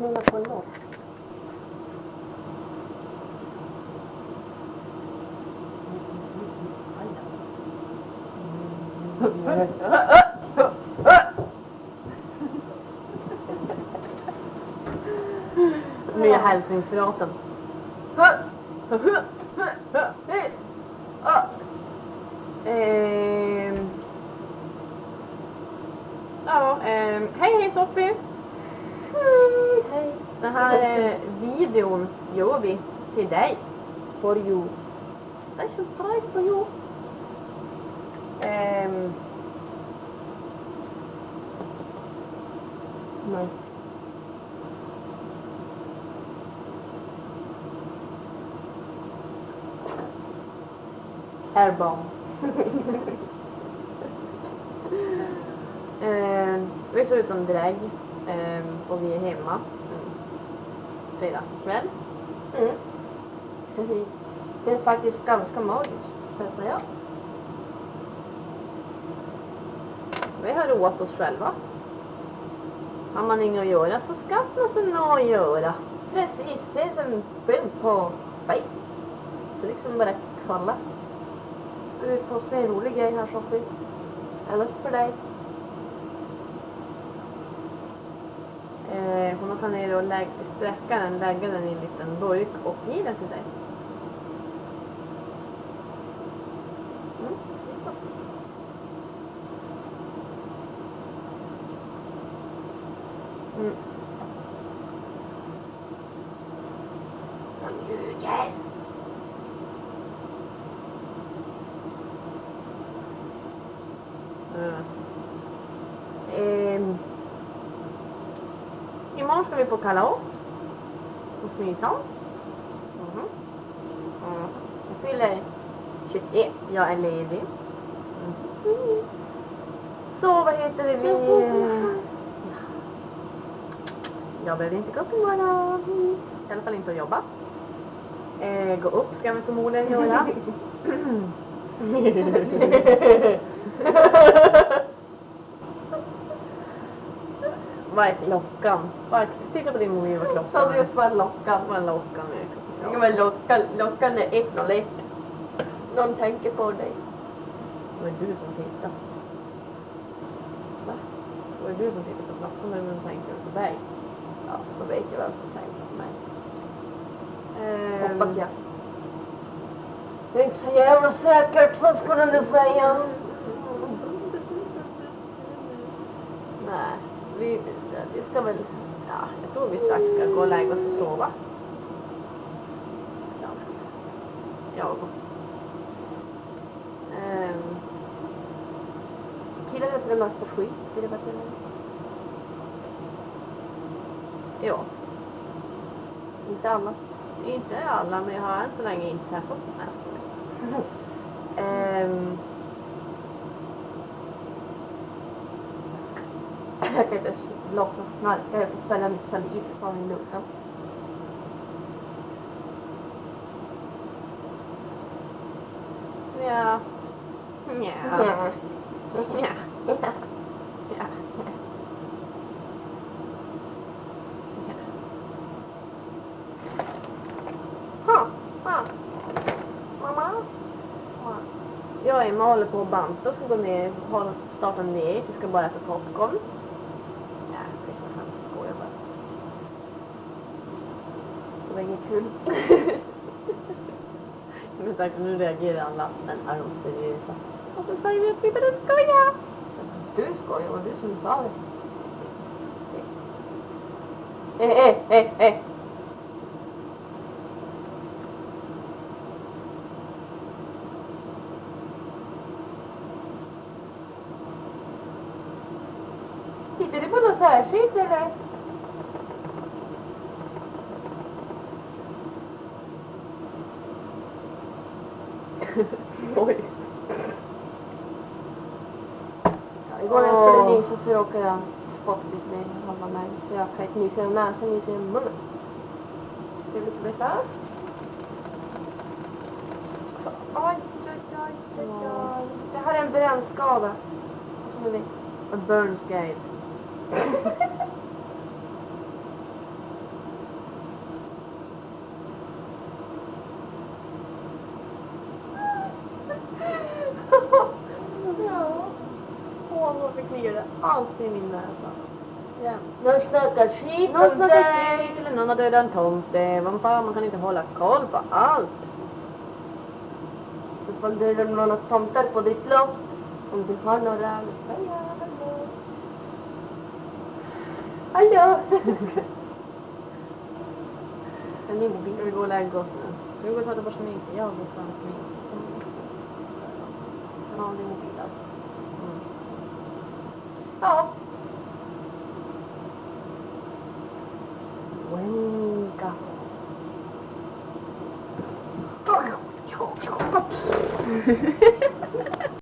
knulla på en låt. Nya hälsningsfrasen. Hej Sofie. Hej. Den här videon gör vi till dig. For you. Special price for you. Nej. Airbomb. Vi ser ut som drag. Och vi är hemma. Fredag kväll. Precis. Det är faktiskt ganska magiskt, för att säga. Vi har roat oss själva. Har man inget att göra så skaffa sig något att göra. Precis, det är som film på Facebook. Så liksom bara kolla. Ska vi få se en rolig grej här, Sofie? Eller för dig? Hon har tagit ner och sträcka den, lägga den i en liten burk och ge den till dig. Yes. Imorgon ska vi på kalas hos Mysan. Jag fyller 21. Jag är ledig. Så vad heter det? Jag behöver inte gå upp imorgon. I alla fall inte att jobba. Gå upp ska vi förmodligen göra. Vad är klockan? Titta på din mobil vad klockan Så det var lockan. Vad är klockan är? Ja, men lockan är 1:01. Någon tänker på dig. Det var du som tittar. Va? Det var du som tittar på klockan men någon tänker på dig. Ja, då vet jag vem som tänker på mig. Hoppas jag. Det är inte så jävla säkert, vad skulle du säga? Nej, vi ska väl, jag tror vi strax ska gå och lägga oss och sova. Jag. Killarna för en massa skit, är det bara till mig? Ja, Inte alla. inte alla men jag har än så länge inte träffat Jag kan inte låtsas snarka, jag får svälja mitt saliv från min lunga. Ja. Ja. Mamma? Jag är Emma håller på att banta och ska gå ner och starta en diet. Jag ska bara äta popcorn. Ja, först och främst skojar bara. Det var inget kul. Men tack, nu reagerar alla. Men är de seriösa? Och så säger vi att vi bara skojar. Du skojar, det var du som sa det. Tittar du på något särskilt eller? Oj. Ja, igår när jag skulle nysa så råkade jag spotta lite med halva mig. Så jag kan inte nysa i näsan, nysa i munnen. Trevligt att veta. Oj. Det här är en brännskada. Som du vet. A burn scale. kliade alltid i min näsa. Ja. Någon snackar skit Någon om snackar dig. skit eller någon har dödat en tomte. Vad fan, man kan inte hålla koll på allt. Ifall det är några tomtar på ditt loft. Om du har några. Hallå. Men ni mobil. Ska vi gå och lägga oss nu? Ska vi gå och ta det på smink? Jag har fortfarande smink. Ja, det är mobilen. Mm. Ja.